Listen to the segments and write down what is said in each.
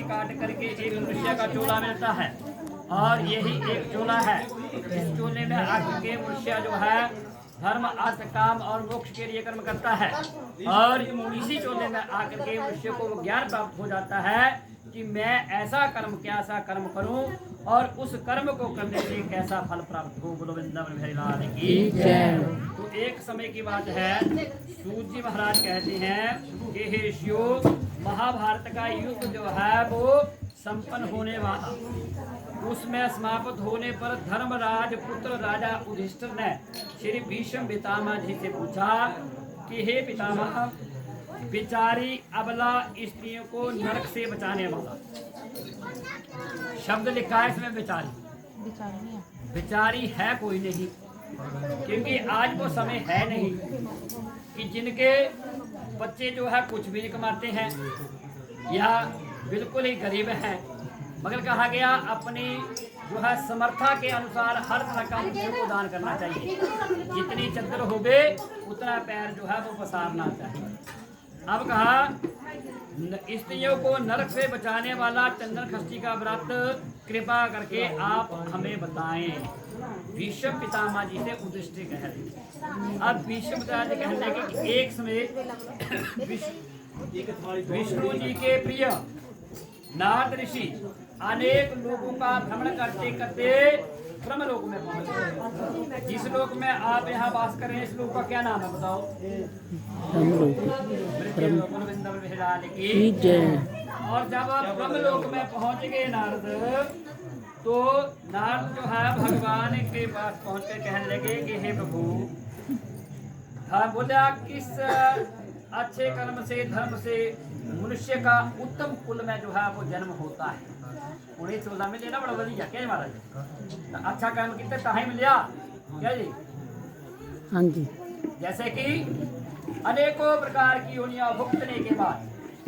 काट करके एक मनुष्य का चोला मिलता है और यही एक चोला है। इस चोले में आकर के मनुष्य जो है धर्म अर्थ काम और मोक्ष के लिए कर्म करता है और इसी चोले में आकर के मनुष्य को ज्ञान प्राप्त हो जाता है कि मैं ऐसा कर्म कैसा कर्म करूं और उस कर्म को करने से कैसा फल प्राप्त हो। बोलो वृंदावन बिहारी लाल की जय। तो एक समय की बात है, सूत जी महाराज कहते हैं कि हे शिव, महाभारत का युद्ध जो है वो संपन्न होने वाला, उसमें समाप्त होने पर धर्मराज पुत्र राजा युधिष्ठिर ने श्री भीष्म पितामह जी से पूछा कि हे पितामह, बिचारी अबला स्त्रियों को नरक से बचाने वाला शब्द लिखा है इसमें। बिचारी है कोई नहीं, क्योंकि आज वो समय है नहीं कि जिनके बच्चे जो है कुछ भी नहीं कमाते हैं या बिल्कुल ही गरीब हैं, मगर कहा गया अपनी जो है समर्था के अनुसार हर तरह का मनुष्य को दान करना चाहिए। जितनी चद्दर हो गए उतना पैर जो है वो पसारना चाहिए। अब कहा स्त्रियों को नरक से बचाने वाला चंदन षष्ठी का व्रत कृपा करके आप हमें बताएं। भीष्म पितामह जी से युधिष्ठिर कह रहे। अब भीष्म पितामह जी कहने लगे कि एक समय विष्णु जी के प्रिय नारद ऋषि अनेक लोगों का भ्रमण करते करते ब्रह्मलोक में पहुंचे। जिस लोक में आप यहाँ वास कर रहे हैं इस लोक का क्या नाम है बताओ? और जब आप ब्रह्मलोक में पहुंच गए नारद, तो नारद जो है भगवान के पास पहुंच कर कहने लगे कि हे प्रभु, बोला किस अच्छे कर्म से धर्म से मनुष्य का उत्तम कुल में जो है वो जन्म होता है। उन्हें 14 में लेना बड़ा बढ़िया क्या महाराज? अच्छा कर्म कितने ताही मिलिया क्या जी? हाँ जी। जैसे कि अनेकों प्रकार की योनियां भुगतने के बाद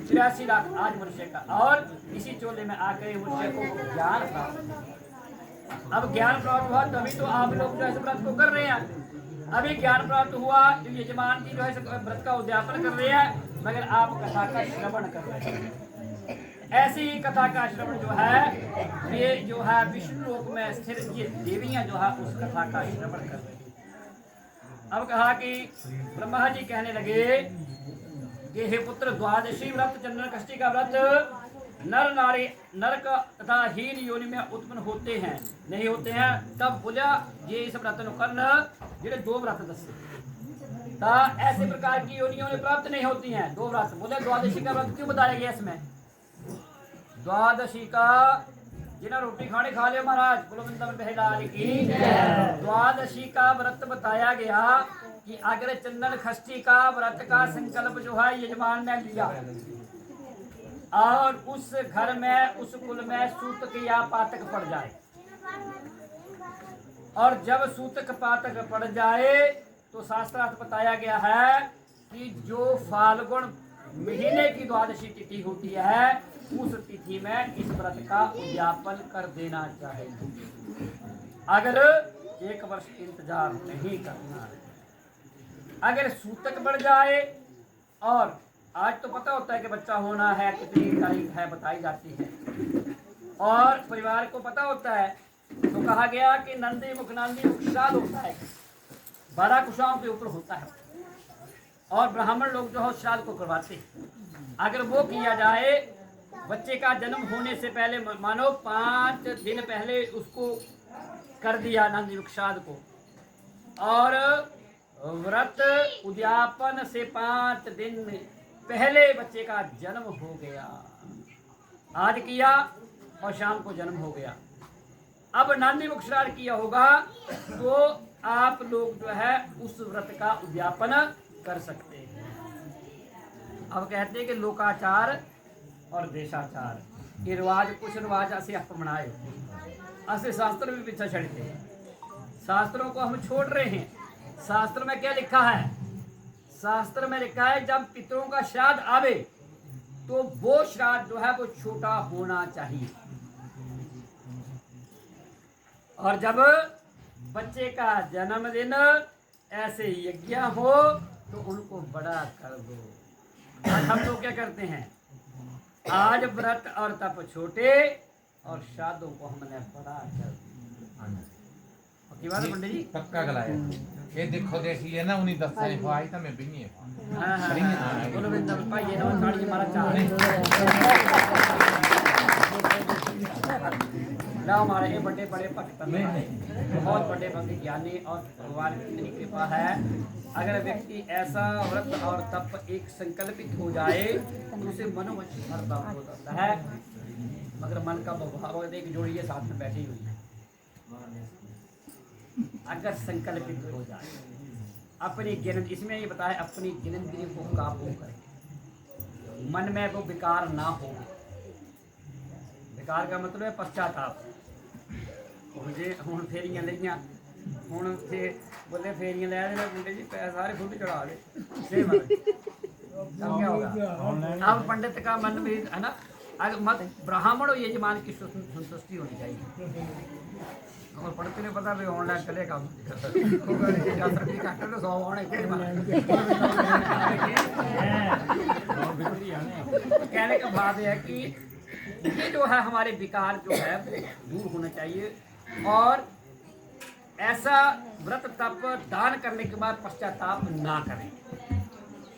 83 लाख आज मनुष्य का, और इसी चोले में आकर मनुष्य को ज्ञान प्राप्त। अब ज्ञान प्राप्त हुआ तभी तो आप लोग जो है व्रत को कर रहे हैं। अभी ज्ञान प्राप्त हुआ तो यजमान जी जो है व्रत का उद्यापन कर रहे हैं, मगर आप कथा का श्रवण कर रहे हैं। ऐसी ही कथा का श्रवण जो है ये जो है विष्णु लोक में स्थिर ये देवियां जो है उस कथा का श्रवण कर रही हैं। अब कहा कि ब्रह्मा जी कहने लगे कि हे पुत्र, द्वादशी व्रत चंद्र षष्ठी का व्रत नर नारी नरक तथा हीन योनि में उत्पन्न होते हैं नहीं होते हैं। तब बोला ये इस व्रत करना जिन्हे 2 व्रत दसे ऐसे प्रकार की योनियों ने प्राप्त नहीं होती हैं। 2 व्रत बोले। द्वादशी का व्रत क्यों बताया गया इसमें? द्वादशी का जिन्हें रोटी खाने खा लिया महाराज, बोलो वृंदावन बिहारी लाल की। द्वादशी का व्रत बताया गया कि अगर चंदन षष्ठी का व्रत का संकल्प जो है यजमान ने लिया और उस घर में उस कुल में सूतक या पातक पड़ जाए, और जब सूतक पातक पड़ जाए तो शास्त्रार्थ बताया गया है कि जो फाल्गुन महीने की द्वादशी तिथि होती है उस तिथि में इस व्रत का उद्यापन कर देना चाहिए। अगर 1 वर्ष इंतजार नहीं करना है। अगर सूतक बढ़ जाए, और आज तो पता होता है कि बच्चा होना है, कितनी तारीख है बताई जाती है, और परिवार को पता होता है, तो कहा गया कि नंदी मुख श्राद्ध होता है, 12 कुशाओं के ऊपर होता है, और ब्राह्मण लोग जो है श्राद्ध को करवाते हैं। अगर वो किया जाए, बच्चे का जन्म होने से पहले मानो 5 दिन पहले उसको कर दिया नंदी मुख श्राद्ध को, और व्रत उद्यापन से 5 दिन पहले बच्चे का जन्म हो गया, आज किया और शाम को जन्म हो गया। अब नंदी मुख श्राद्ध किया होगा तो आप लोग जो है उस व्रत का उद्यापन कर सकते हैं। अब कहते हैं कि लोकाचार और देशाचार ये रिवाज, कुछ रिवाज ऐसे आप बनाए, ऐसे शास्त्र भी पीछे छड़ते हैं। शास्त्रों को हम छोड़ रहे हैं। शास्त्र में क्या लिखा है? शास्त्र में लिखा है जब पितरों का श्राद्ध आवे तो वो श्राद्ध जो है वो छोटा होना चाहिए, और जब बच्चे का जन्मदिन ऐसे यज्ञ हो तो उनको बड़ा कर दो। आज हम लोग क्या करते हैं? आज व्रत और तप छोटे और श्राद्धों को हमने बड़ा कर पक्की बात है पंडित जी। पक्का गलाया ये देखो देखी है ना उन्हीं दस से भाई था मैं बिनी है हाँ बोलो बिंदा भाई ये ना साड़ी हमारा चाह ना हमारे ये बड़े बड़े भक्त हैं, बहुत बड़े भक्त ज्ञानी और भगवान की इतनी कृपा है। अगर व्यक्ति ऐसा व्रत और तप एक संकल्पित हो जाए तो उसे मनोवश फल प्राप्त हो जाता है। मगर मन का भाव एक जोड़ी है साथ में बैठी हुई है, अगर संकल्पित हो जाए अपनी ज्ञान, इसमें ये बताया अपनी ज्ञानेंद्रिय को काबू करे, मन में वो विकार ना हो। विकार का मतलब है पश्चाताप। मुझे हूँ फेरियां लिया हूँ थे बोले फेरियां ले देना मुंडे जी पैसे सारे खुद चढ़ा दे अब क्या होगा। अब पंडित का मन भी है ना, अगर मत ब्राह्मण और यजमान की संतुष्टि होनी चाहिए। और पढ़ते ने पता भी ऑनलाइन चले काम कहने का भाव है कि ये जो है हमारे विकार जो है दूर होना चाहिए। और ऐसा व्रत तप दान करने के बाद पश्चाताप ना करें।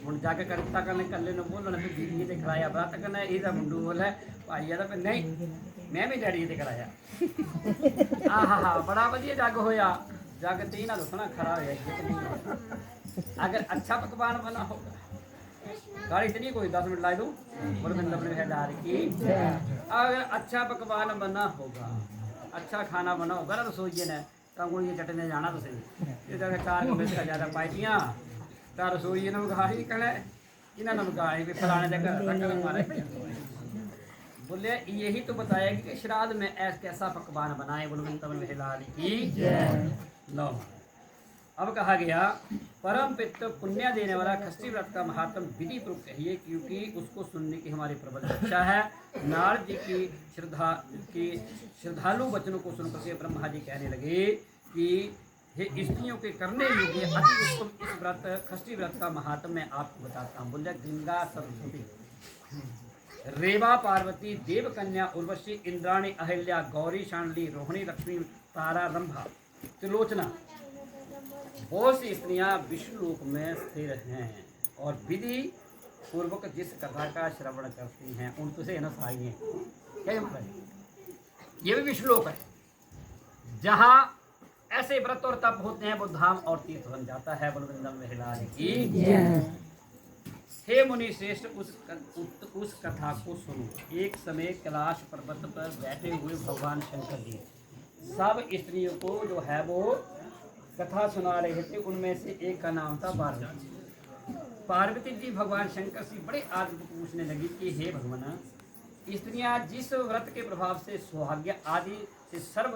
ਹੁਣ ਜਾ ਕੇ ਕਰਤਾ करने कल्ले ने बोलना भी दीदी ने कराया व्रत करना ਇਹਦਾ ਮੁੰਡੂ बोला भाई यार नहीं मैं भी डैडी ने कराया आहा बड़ा ਵਧੀਆ जग होया जग ते ना दसना खरा होया। अगर अच्छा पकवान बना होगा गाड़ी से नहीं कोई 10 मिनट ला दो बरमिंदा अपने हेदार की। अगर अच्छा पकवान बना होगा, अच्छा खाना बना होगा ना रसोइये ने कंगुली चटने जाना तुम ये जगह 4 मिनट का ज़्यादा पाइटियाँ तो रसोइये ने गाड़ी कहना इन्होंने गाड़ी भी फलाने जगह मारे बोले यही तो बताया कि श्राद्ध में ऐसा कैसा पकवान बनाए बोलविंदा की लो। अब कहा गया परम पितृ पुण्य देने वाला खष्टी व्रत का महात्म विधि पूर्वक कहिए क्योंकि उसको सुनने की हमारी प्रबल इच्छा है। नारद जी की श्रद्धालु वचनों को सुनकर से ब्रह्मा जी कहने लगे कि हे स्त्रियों के करने योग्य अति उत्तम इस व्रत खष्टी व्रत का महात्म मैं आपको बताता हूँ। बोले गंगा सरस्वती रेवा पार्वती देव कन्या उर्वशी इंद्राणी अहिल्या गौरी शांडली रोहिणी लक्ष्मी तारा रंभा त्रिलोचना बहुत सी स्त्रियां विष्णुलोक में स्थिर हैं और विधि पूर्वक जिस कथा का श्रवण करती हैं उनको से न साई हैं। क्या मतलब ये भी विष्णुलोक है जहाँ ऐसे व्रत और तप होते हैं वो धाम और तीर्थ बन जाता है। बलवृंदम महिला की हे मुनि श्रेष्ठ उस कथा को सुनो। एक समय कैलाश पर्वत पर बैठे हुए भगवान शंकर जी सब स्त्रियों को जो है वो कथा सुना रहे थे। उनमें से एक का नाम था पार्वती। पार्वती जी भगवान शंकर से बड़े आदर पूछने लगी कि हे भगवान स्त्रियां जिस व्रत के प्रभाव से सौभाग्य आदि से सर्व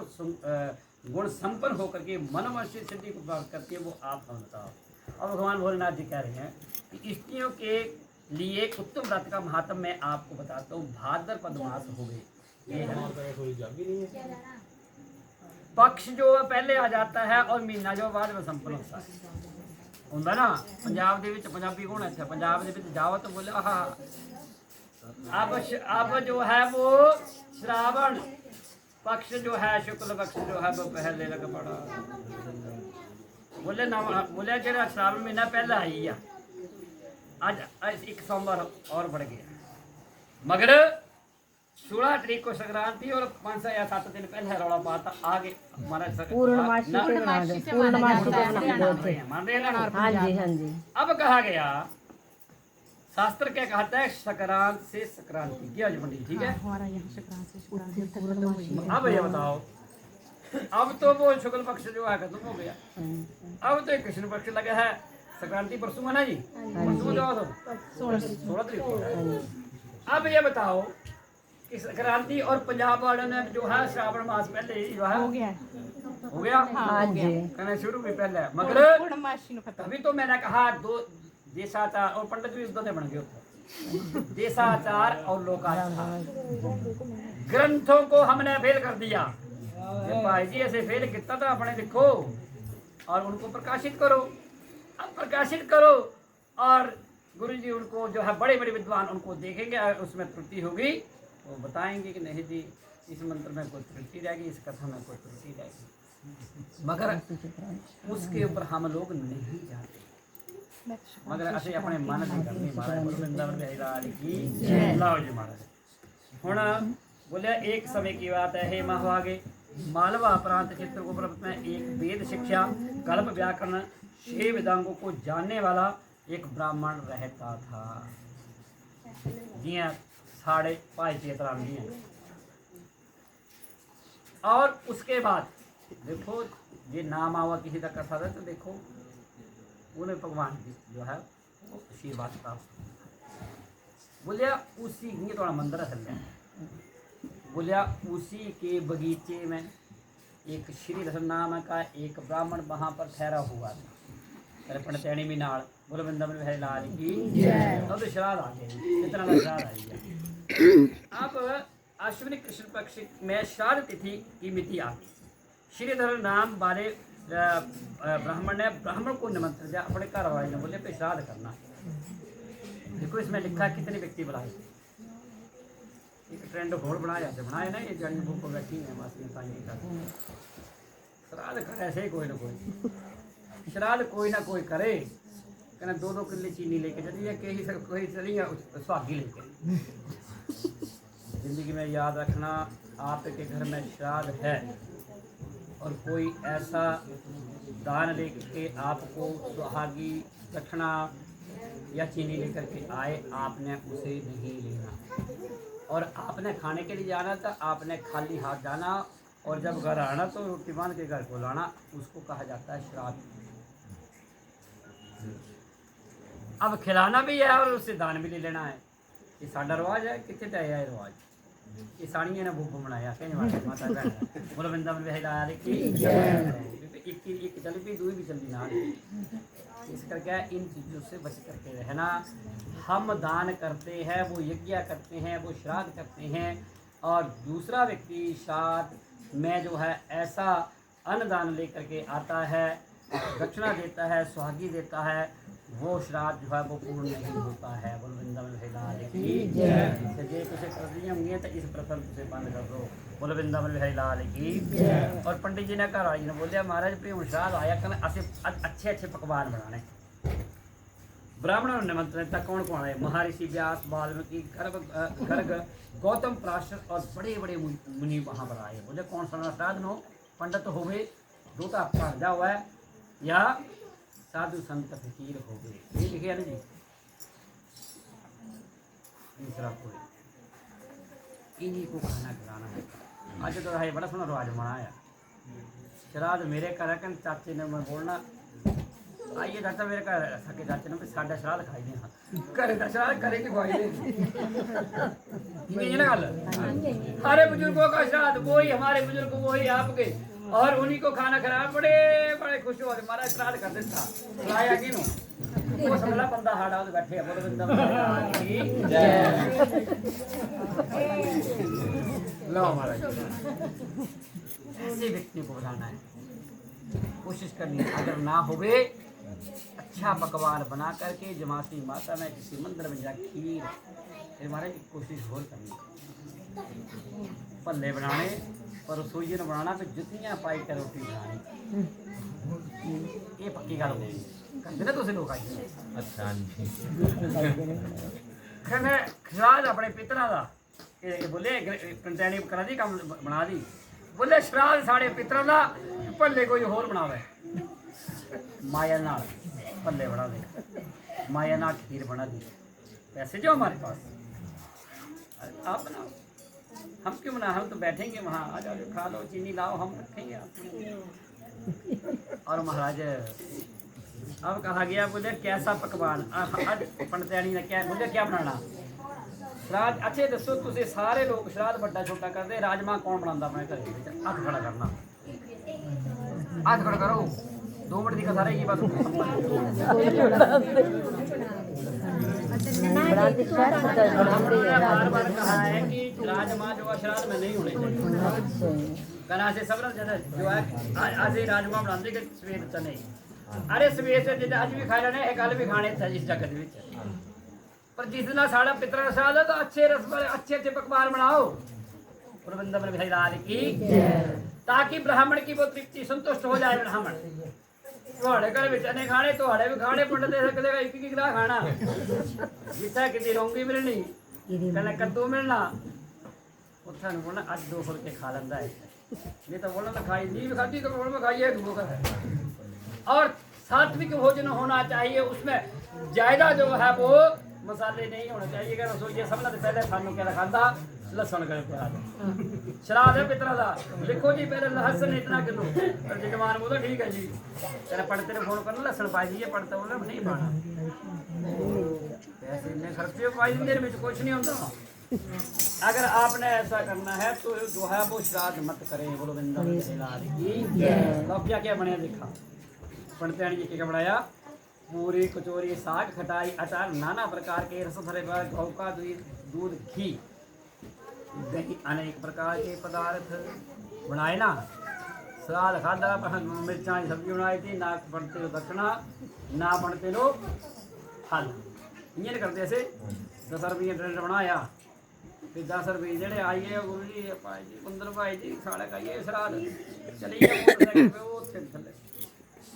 गुण संपन्न होकर के मनोमन से सिद्धि को प्राप्त करती है वो आप हम बताओ। और भगवान भोलेनाथ जी कह रहे हैं कि स्त्रियों के लिए उत्तम व्रत का महात्म मैं आपको बताता हूँ। भाद्रपद मास हो गए ये है पक्ष जो पहले आ जाता है और महीना जो बाद में संपन्न होता है ਹੁੰਦਾ ना। पंजाब ਦੇ ਵਿੱਚ ਪੰਜਾਬੀ ਕੌਣ ਹੈ ਇੱਥੇ पंजाब ਦੇ ਵਿੱਚ जाओ तो बोले अब जो है वो श्रावण पक्ष जो है शुक्ल पक्ष जो है वो पहले लग पड़ा बोले ना बोले जरा श्रावण महीना पहले आई है आज 1 सोमवार और बढ़ गया मगर 16 तारीख को संक्रांति और 5 या 7 दिन पहले रौला पाता आगे हमारा पूर्णमासी मान रहे हैं। हाँ जी हाँ जी। अब कहा गया शास्त्र क्या कहता है संक्रांत से संक्रांति क्या पंडित ठीक है। अब ये बताओ अब तो वो शुक्ल पक्ष जो है खत्म हो गया अब तो कृष्ण पक्ष लगा है। संक्रांति परसों है ना जी परसों जाओ तो 16 तारीख को। अब ये बताओ कि संक्रांति और पंजाब वालों ने जो है श्रावण मास पहले ही जो है हो गया कहना शुरू भी पहले मगर तभी तो मैंने कहा दो देशाचार और पंडित भी उद्धव बन गए देशाचार और लोकाचार ग्रंथों को हमने फेल कर दिया। भाई जी ऐसे फेल कितना था अपने लिखो और उनको प्रकाशित करो। अब प्रकाशित करो और गुरु जी उनको जो है बड़े बड़े विद्वान उनको देखेंगे, अगर उसमें त्रुटि होगी वो बताएंगे कि नहीं जी इस मंत्र में कोई त्रुटि रहेगी, इस कथा में कोई त्रुटि रहेगी, मगर उसके ऊपर हम लोग नहीं जाते, मगर असे अपने मन से करनी। महाराज गुरु वृंदावन बिहारी की लाओ जी महाराज। हुण बोले एक समय की बात है, हे महाभागे, मालवा प्रांत चित्रकूट में एक वेद शिक्षा कल्प व्याकरण 6 वेदांगों को जानने वाला एक ब्राह्मण रहता था। जियां साढ़े भाई चेतराम जी हैं। और उसके बाद देखो ये नाम आवा किसी का कथा था तो देखो उन्हें भगवान की जो है वो आशीर्वाद प्राप्त। बोलिया उसी ये थोड़ा मंदिर है, बोलिया उसी के बगीचे में एक श्रीधर नाम का एक ब्राह्मण वहाँ पर ठहरा हुआ था। अरे पंडितैनी भी नाल बोलो वृंदावन बिहारी लाल की अब तो श्राद्ध आ गए, इतना का श्राद्ध आई है। अब अश्विनी कृष्ण पक्ष में श्राद्ध तिथि की मिति आ गई। श्रीधर नाम वाले ब्राह्मण ने ब्राह्मण को निमंत्रण दिया, अपने घर वाले ने बोले पे श्राद्ध करना। देखो इसमें लिखा कितने व्यक्ति बुलाए, एक ट्रेंड होल बनाया ना, ये जड़ी बुक को बैठी है मासी श्राद्ध करे ऐसे कोई ना कोई श्राद्ध कोई ना कोई करे, कहना 2-2 किलो चीनी लेके चलिए, कोई चलिए सुहागी लेके। जिंदगी में याद रखना, आपके घर में श्राद्ध है और कोई ऐसा दान लेके आपको सुहागी दक्षिणा या चीनी लेकर के आए, आपने उसे नहीं लेना। और आपने खाने के लिए जाना था, आपने खाली हाथ जाना और जब घर आना तो रोटी बांध के घर को लाना, उसको कहा जाता है श्राद्ध। अब खिलाना भी है और उससे दान भी ले लेना है। ये साडा रिवाज है, कितने तय है रिवाज, ये साड़ियाँ ने भूख बनाया कहने माता बहन बोलो वृंदावन बिहारी की एक चल भी दूई भी चलती ना। इस करके इन चीज़ों से बच करके रहना। हम दान करते हैं, वो यज्ञ करते हैं, वो श्राद्ध करते हैं, और दूसरा व्यक्ति श्राद्ध में जो है ऐसा अन्नदान लेकर के आता है, दक्षिणा देता है, सुहागी देता है, वो श्राद्ध जो है वो पूर्ण नहीं होता है। बोल वृंदावन बिहारी की जय। जे तुझे कर दिए होंगे तो इस प्रथम तुझे बंद कर दो। बोल वृंदावन बिहारी की जय। और पंडित जी ने घर आई ने बोलिया महाराज प्रेम श्राद्ध आया कल असे अच्छे अच्छे पकवान बनाने। ब्राह्मणों ने निमंत्रण था, कौन कौन है? महर्षि व्यास, वाल्मीकि, गर्ग, गौतम प्राशर और बड़े बड़े मुनि वहाँ पर आए। बोले कौन सा श्राद्ध नो पंडित हो गए, दूता पढ़ा हुआ है, या साधु संत फकीर हो गए, ये लिखे है ना जी। तीसरा कोई इन्हीं को खाना खिलाना है। आज तो है बड़ा सोना रिवाज बनाया। श्राद्ध मेरे घर है, चाचे ने मैं बोलना आइए चाचा मेरे घर, सके चाचे ने साढ़ा श्राद्ध खाई दे, करे का श्राद्ध करे की खुआई दे ना गल। हमारे बुजुर्गों का श्राद्ध वही, हमारे बुजुर्ग वही आपके, और उन्हीं को खाना खिलाया। बड़े बड़े खुश हो हमारा श्राद्ध कर देता खिलाया कि वो समझला बंदा हाड़ा बैठे बोलो वृंदावन की जय। लो महाराज ऐसे व्यक्ति को बनाना है, कोशिश करनी है। अगर ना होवे अच्छा पकवान बना करके जमाती माता में किसी मंदिर में जा खीर, फिर महाराज कोशिश और करनी, पल्ले बनाने पर रसोई ने बनाना, फिर जुतियाँ पाई कर रोटी बनानी। ये पक्की गल करते ना तुम लोग आई। अच्छा श्राद्ध अपने पितरा का बोले पंतैनी करा दी काम बना दी। बोले श्राद्ध साढ़े पितरा का भले कोई होर बनावे, माया नाल भले बना दे, माया नाल खीर बना दी, पैसे जो हमारे पास आप बनाओ, हम क्यों बना, हम तो बैठेंगे वहाँ, आ जाओ खा लो, चीनी लाओ, हम रखेंगे और महाराज अब कहा गया, बोले कैसा पकवान आज पंडितैनी ने क्या बोले क्या बनाना श्राद्ध। अच्छे दसो तुझे सारे लोग श्राद्ध बड़ा छोटा करते, राजमा कौन बनाता अपने घर, हथ खड़ा करना, हथ खड़ा करो, 2 मिनट की कथा रहेगी बस। बार बार कहा है कि राजमा जो है श्राद्ध में नहीं होने चाहिए। कना से सब जो है आज राजमा बनाते कि सवेर चने, अरे सवेर से अज भी खा लेने कल भी खाने इस जगत। पर जिस दिन साढ़ा पितरा श्राद्ध है तो अच्छे रस वाले अच्छे अच्छे पकवान बनाओ। वृंदावन बिहारी लाल की, ताकि ब्राह्मण की वो तृप्ति संतुष्ट हो जाए। ब्राह्मण थोड़े घर में चने खाने थोड़े भी खाने पंडित दे सकते एक एक गिलास खाना जितना कि रौंगी मिलनी कहना कद्दू मिलना उत्था नहीं बोलना आज 2 फुलके खा लेंदा है ये तो बोलना खाई नहीं भी खाती तो बोल में खाइए और सात्विक भोजन होना चाहिए। उसमें ज्यादा जो है वो मसाले नहीं होने चाहिए। अगर रसोई सबने तो पहले सानू क्या खादा लसन कर श्राद्ध है पितरा का लिखो जी पहले लहसन इतना किलो जजमान बोलो ठीक है जी तेरे पढ़ते ने फोन करना लहसन पाई दीजिए पढ़ते बोले नहीं पाना पैसे इतने खर्चे पाई देर में कुछ नहीं होता। अगर आपने ऐसा करना है तो जो है वो श्राद्ध मत करें। बोलो वृंदावन की अब क्या बनाया देखा पंडित जी क्या बनाया पूरी कचौरी साग खटाई अचार नाना प्रकार के रस भरे गौ का दूध घी दही अनेक प्रकार के पदार्थ बनाए ना। सलाद खादा मिर्चा की सब्जी बनाई थी ना बनते हो दक्षिणा ना बनते लो फल इं करते ऐसे 10 रुपये ड्रेड बनाया फिर 10 रुपये जेडे आइए भाई जी कुंदर भाई जी साढ़े खाइए सलाद चलिए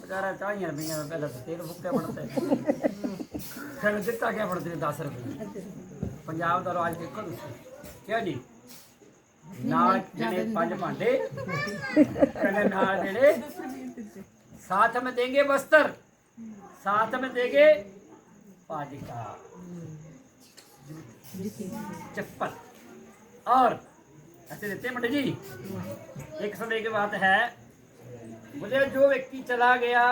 बेचारा 40 रुपये में पहले तेल फुके बनते फिर दिता क्या पड़ते 10 रुपये पंजाब का राज देखो क्या जी नाल जने 5 भांडे कने नाल जेड़े साथ में देंगे वस्त्र साथ में देंगे पाजिका चप्पल और ऐसे देते पंडित जी। एक समय की बात है मुझे जो व्यक्ति चला गया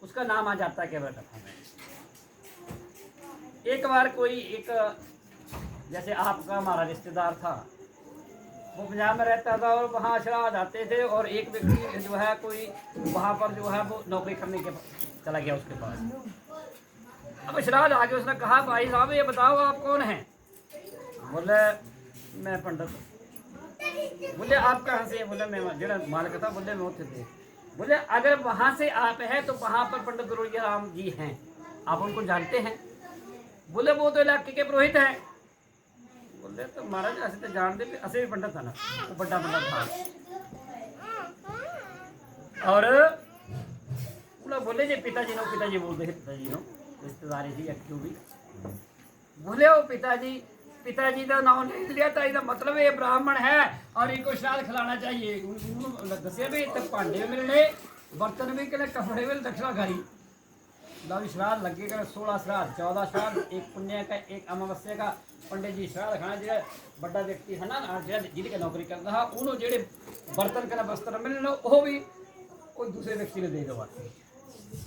उसका नाम आ जाता है केवल कथा में। एक बार कोई एक जैसे आपका हमारा रिश्तेदार था वो पंजाब में रहता था और वहाँ श्राद्ध आते थे और एक व्यक्ति जो है कोई वहाँ पर जो है वो नौकरी करने के चला गया उसके पास। अब श्राद्ध आके उसने कहा भाई साहब ये बताओ आप कौन हैं? बोले मैं पंडित। बोले आप कहाँ से? बोले मैं जरा मालिक था। बोले मैं उठे थे। बोले अगर वहाँ से आप हैं तो वहाँ पर पंडित दुर्गा राम जी हैं आप उनको जानते हैं? बोले वो तो इलाके के पुरोहित हैं। बोले तो महाराज ऐसे तो जानते असे भी पंडित था ना वो बड़ा पंडित था और बोले जी पिताजी बोलते थे पिताजी नो रिश्तेदारी थी क्यों भी बोले वो पिताजी का नाम नहीं लिया था इसका मतलब ये ब्राह्मण है और इनको श्राद्ध खिलाना चाहिए। दसिया भी तो भांडे मिलने बर्तन भी कहने कपड़े मिल दक्षिणा खाई लो श्राद्ध लगेगा 16 श्राद्ध 14 श्राद्ध एक पुण्य का एक अमावस्या का पंडित जी श्राद्ध खाना जो बड़ा व्यक्ति है ना जिनकी नौकरी करता है उन्होंने जेडे बर्तन का वस्त्र मिलने वो भी कोई दूसरे व्यक्ति ने दे दो।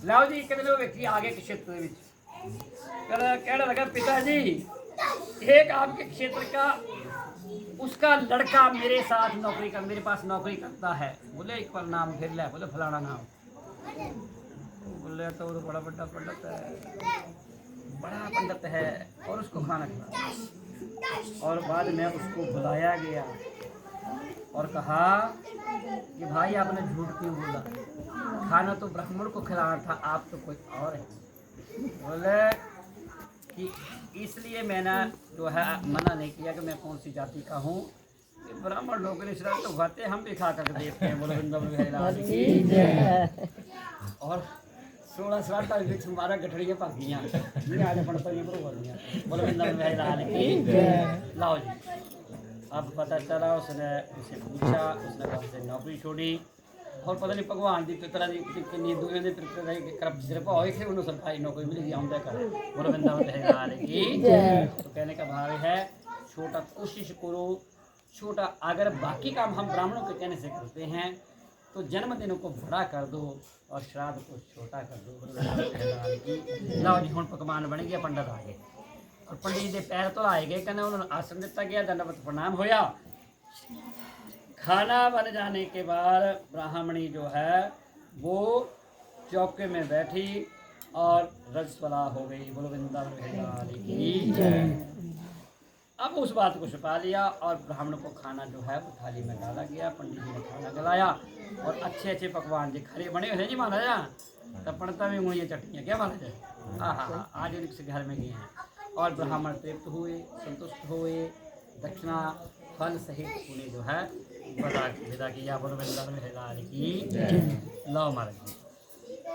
लाओ जी कहते व्यक्ति आगे के क्षेत्र कहने लगा पिताजी एक आपके क्षेत्र का उसका लड़का मेरे साथ नौकरी कर मेरे पास नौकरी करता है। बोले एक बार नाम फिर ले। बोले फलाना नाम। बोले तो वो बड़ा पंडित है और उसको खाना खिलाया और बाद में उसको बुलाया गया और कहा कि भाई आपने झूठ क्यों बोला? खाना तो ब्राह्मण को खिलाना था आप तो कोई और है। बोले कि इसलिए मैंने जो है मना नहीं किया कि मैं कौन सी जाति का हूँ। ब्राह्मण लोग श्राद्ध तो खाते हम भी खा कर देखते हैं। बोले वृंदावन और 16 श्राद्ध हमारा गठड़ियाँ भागियाँ आज पढ़ता बोले वृंदावन की। लाओ जी अब पता चला उसने उसे पूछा उसने कहा से नौकरी छोड़ी और पता नहीं भगवान की पितरा की कितनी दूर के करप सिर्फ होए थे उन्होंने सरकारी नौकरी मिली आउंदा कर बोलो वृंदावन की। तो कहने का भाव है छोटा कोशिश करो छोटा अगर बाकी काम हम ब्राह्मणों के कहने से करते हैं तो जन्मदिनों को बड़ा कर दो और श्राद्ध को छोटा कर दो। लाओ जी हुण पकवान बन गया पंडित आ गए और पंडित के पैर तो आए गए कहने उन्होंने आसन दिता गया दंडवत प्रणाम होया। खाना बन जाने के बाद ब्राह्मणी जो है वो चौके में बैठी और रजस्वला हो गई। बोलो वृंदावन की। अब उस बात को छुपा लिया और ब्राह्मण को खाना जो है वो थाली में डाला गया। पंडित जी ने खाना खिलाया और अच्छे अच्छे पकवान जी खरे बने हुए जी महाराजा। तब पड़ता भी उंगलियाँ चटनियाँ क्या महाराजा। हाँ आज उनके घर में गए हैं और ब्राह्मण तृप्त हुए, संतुष्ट हुए, दक्षिणा फल सहित उन्हें जो है विदा किया। बोलो वृंदावन बिहारी की लव महाराज।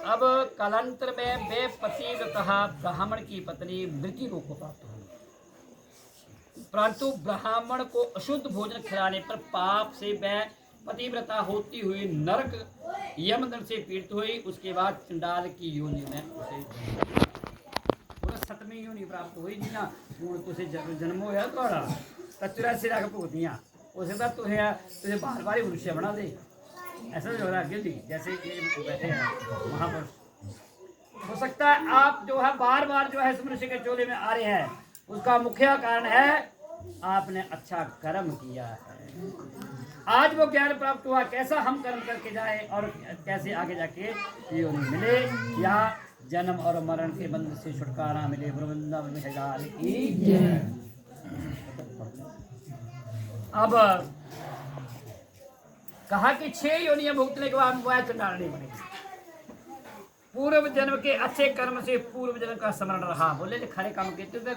अब कालांतर में वे पतिव्रता ब्राह्मण की पत्नी मृत्यु रोग को प्राप्त हुई, परंतु ब्राह्मण को अशुद्ध भोजन खिलाने पर पाप से वह पतिव्रता होती हुई नरक यमदंड से पीड़ित हुई। उसके बाद चंडाल की योनि में उसे सतवीं योनि प्राप्त हुई। जिना तुझे जन्म होया थोड़ा कचरा से रख भुगतियाँ उसे तो तुझे बार बार ही मनुष्य बना दे। ऐसा जो है आगे जैसे ये बैठे हैं महापुरुष। हो सकता है आप जो है बार बार जो है इस मनुष्य के चोले में आ रहे हैं, उसका मुख्य कारण है आपने अच्छा कर्म किया है। आज वो ज्ञान प्राप्त हुआ कैसा हम कर्म करके जाए और कैसे आगे जाके योनि मिले या जन्म और मरण के बंधन से छुटकारा मिले। वृंदावन में हजार की। अब कहा कि 6 योनियां भुगतने के बाद वह चंडालनी बने। पूर्व जन्म के अच्छे कर्म से पूर्व जन्म का स्मरण रहा। बोले खरे काम कहते तो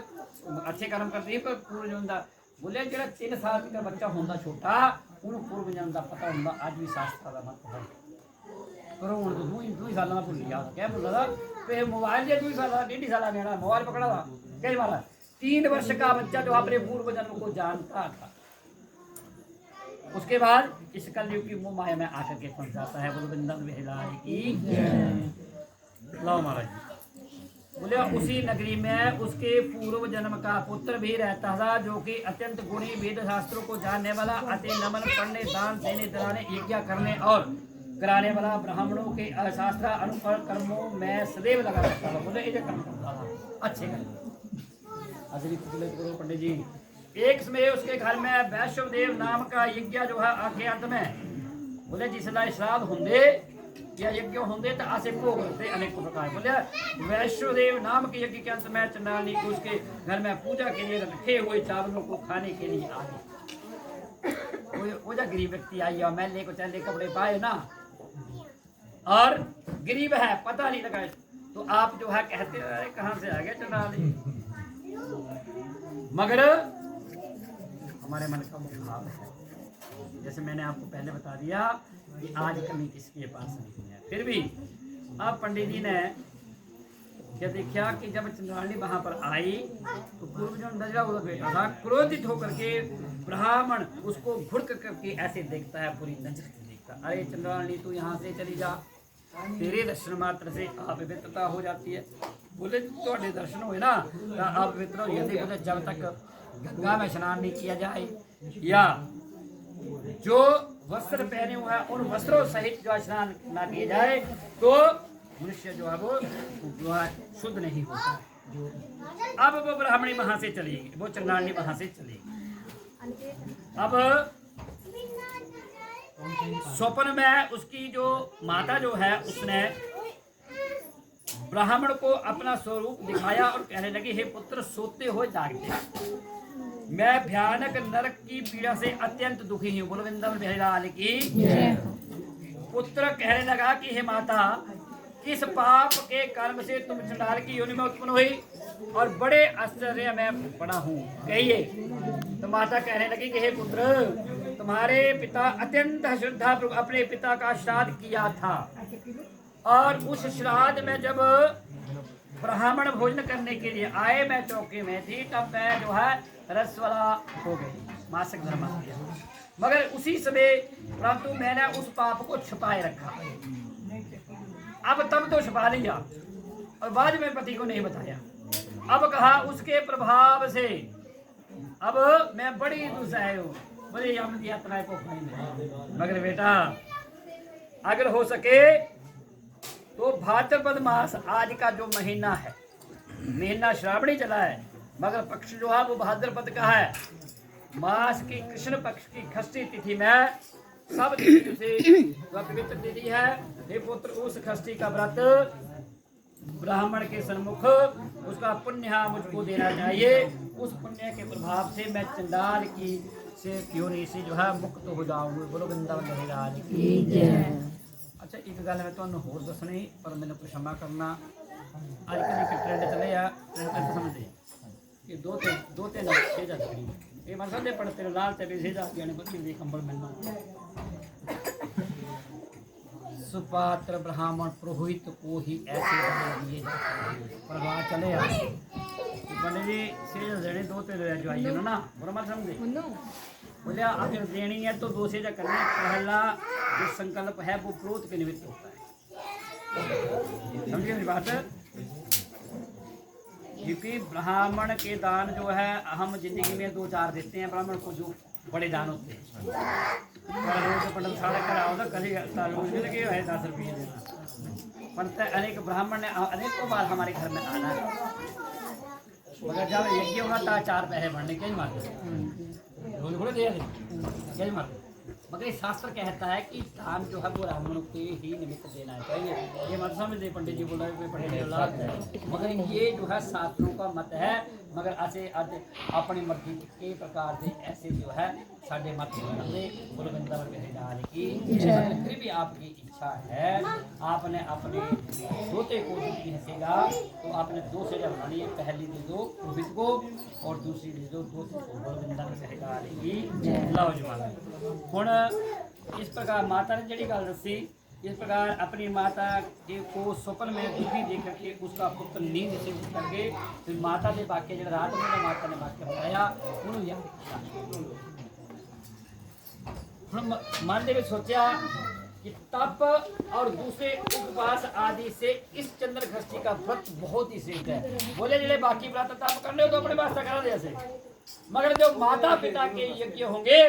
अच्छे कर्म करते ही पर पूर्व जन्म का बोले जो 3 साल का बच्चा होंदा छोटा उन्होंने पूर्व जन्म का पता होंदा। आज भी शास्त्र का मत है करो हूँ तो 2 साल भूल गया क्या बोल रहा था मोबाइल से 2 साल 1.5 साल मेरा मोबाइल पकड़ा था कई बार 3 वर्ष का बच्चा जो अपने पूर्व जन्म को जानता था। उसके बाद इस कलयुग की मोह माया में आकर के फंस जाता है। बोलो वृंदावन बिहारी की लो महाराज जी। बोले उसी नगरी में उसके पूर्व जन्म का पुत्र भी रहता था, जो कि अत्यंत गुणी, वेद शास्त्रों को जानने वाला, अति नमन, पढ़ने, दान देने, दिलाने, यज्ञ करने और कराने वाला, ब्राह्मणों के शास्त्र अनुसार कर्मों में सदैव लगा रहता था। बोले ये कर्म करता था अच्छे कर्म। पंडित जी एक समय उसके घर में वैष्णवदेव नाम का यज्ञ जो है आखे अंत में बोले जिसला श्राद्ध होंगे या यज्ञ होंगे तो ऐसे भोग होते अनेक प्रकार। बोले वैष्णवदेव नाम के यज्ञ के अंत में चंडालनी को उसके घर में पूजा के लिए रखे हुए चावलों को खाने के लिए आ गए। वो जो गरीब व्यक्ति आई और मैले को चले कपड़े पाए ना और गरीब है पता नहीं लगा तो आप जो है कहते हैं कहाँ से आ गए चंडाली। मगर हमारे मन का भाव है जैसे मैंने आपको पहले बता दिया कि आज कमी किसके पास नहीं है। फिर भी अब पंडित जी ने क्या देखा कि जब चंद्राणी वहां पर आई तो पूर्व जो नजरा उधर बैठा था, क्रोधित होकर के ब्राह्मण उसको घुड़क करके ऐसे देखता है, पूरी नजर से देखता। अरे चंद्राणी तू यहाँ से चली जा, तेरे दर्शन मात्र से अपवित्रता हो जाती है। बोले थोड़े दर्शन हुए ना अपवित्र हो जाती है। जब तक गंगा में स्नान नहीं किया जाए या जो वस्त्र पहने हुए हैं उन वस्त्रों सहित जो स्नान ना किया जाए तो मनुष्य जो है वो जो है शुद्ध नहीं होता। अब वो ब्राह्मणी वहां से चली गई, वो चंडालनी वहां से चली गई। अब स्वप्न में उसकी जो माता जो है उसने ब्राह्मण को अपना स्वरूप दिखाया और कहने लगी, हे पुत्र सोते हो जागते मैं भयानक नरक की पीड़ा से अत्यंत दुखी हूँ। बोलो वृंदावन बिहारी की। पुत्र कहने लगा कि हे माता किस पाप के कर्म से तुम चंडाल की योनि में उत्पन्न हुई और बड़े आश्चर्य में पड़ा हूँ, कहिए। तो माता कहने लगी कि हे पुत्र तुम्हारे पिता अत्यंत श्रद्धा अपने पिता का श्राद्ध किया था और उस श्राद्ध में जब ब्राह्मण भोजन करने के लिए आए मैं चौके में थी तब मैं जो है रसवाला हो गई, मासिक धर्म किया। मगर उसी समय परंतु मैंने उस पाप को छुपाए रखा। अब तब तो छुपा लिया और बाद में पति को नहीं बताया। अब कहा उसके प्रभाव से अब मैं बड़ी दुस्सह हूँ। बोले यम यात्रा को मगर बेटा अगर हो सके तो भाद्रपद मास आज का जो महीना है, महीना श्रावणी चला है मगर पक्ष जो है वो भाद्रपद का है। मास की कृष्ण पक्ष की षष्ठी तिथि में सब तिथि से पवित्र तिथि है। हे पुत्र उस षष्ठी का व्रत ब्राह्मण के सन्मुख उसका पुण्य मुझको देना चाहिए। उस पुण्य के प्रभाव से मैं चंडाल की से योनि से जो है मुक्त हो जाऊंगी। बोलो वृंदावन बिहारी की जय। अच्छा एक गल मैं तुहानू होर दसनी पर मैंने कुछ क्षमा करना। अजकल एक ट्रेंड चले आ ट्रेंड समझते कि दो तीन सेजा खड़ी ये मतलब दे पड़ तेरे लाल ते सेजा यानी बच्चे दे कंबल मिलना सुपात्र ब्राह्मण पुरोहित को ही ऐसे बना दिए परवाह चले आ पंडित जी सेजा देने दो तीन जो आई ना बुरा मत समझे बोले अगर देनी है तो दो सेजा करनी पहला जो संकल्प है वो क्रोध के निमित्त होता है समझिए मेरी बात क्योंकि ब्राह्मण के दान जो है हम जिंदगी में 2-4 देते हैं ब्राह्मण को जो बड़े दान होते हैं पंडित साढ़े कराओ तो कभी लगे है 10 रुपये देना पर अनेक ब्राह्मण ने अनेकों बार हमारे घर में आना है मगर जब यज्ञ होगा तो 4 पैसे बढ़ने के ही मारते रोज थोड़े दे क्या मारते मगर ये शास्त्र कहता है कि दान जो है वो ब्राह्मणों के ही निमित्त देना चाहिए ये मत समझ पंडित जी बोला कोई पढ़े औलाद है मगर ये जो है शास्त्रों का मत है मगर ऐसे आज अपनी मर्जी के प्रकार से ऐसे जो है साढ़े मत गुरुविंदर की फिर भी आपकी इच्छा है आपने अपने दोते को हंसेगा तो आपने 2 सेजा बनानी है पहली दे दो रोहित को और दूसरी दे दो दोते को गुरुविंदर की लो जमाना हुण इस प्रकार माता ने जड़ी गल दसी इस प्रकार अपनी माता के को स्वप्न में दुखी देख करके उसका पुत्र नींद से उठ करके फिर माता के वाक्य जो रात में माता ने वाक्य बताया उन्होंने याद मन के सोचा कि तप और दूसरे उपवास आदि से इस चंद्र घष्टी का व्रत बहुत ही श्रेष्ठ है बोले ਜਿਹੜੇ बाकी व्रत तप करने हो तो अपने वास्ते करा दे ऐसे मगर जो माता पिता के यज्ञ होंगे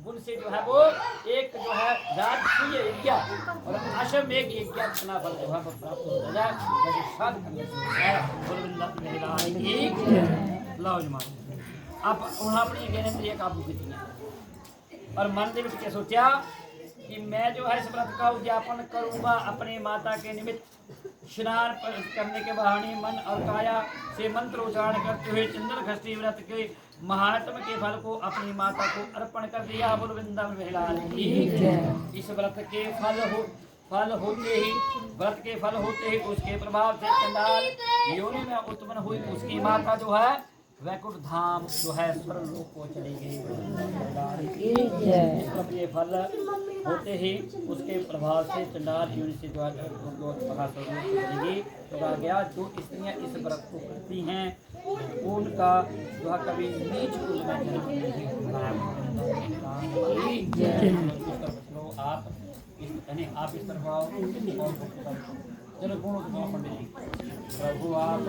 उनसे जो है वो एक जो है राजसूय यज्ञ और अश्वमेघ यज्ञ अपना फल जो है वो प्राप्त हो जाए जैसे साध करने से है गुरुविंदर महिलाएं की लो जमान आप उन्हें अपनी ज्ञानेंद्रिय काबू की और मन के विच सोचा कि मैं जो है इस व्रत का उद्यापन करूंगा अपने माता के निमित्त स्नान करने के बहाने मन और काया से मंत्र उच्चारण करते हुए चंद्र घष्टी व्रत के महात्म के फल को अपनी माता को अर्पण कर दिया गुरुविंदर महिलाएं इस व्रत के फल होते ही उसके प्रभाव से चंडाल योनि में उत्पन्न हुई उसकी माता जो है वैकुंठ धाम जो है स्वर्ग लोक को चली गई ये फल होते ही उसके प्रभाव से चंडाल योनि से जो चलेगी तो कहा गया जो स्त्रियां इस व्रत को करती हैं उनका जो है कभी नीच कुल में जन्म नहीं होगा आप इस तरफ आओ चलो गुण पंडित जी प्रभु आप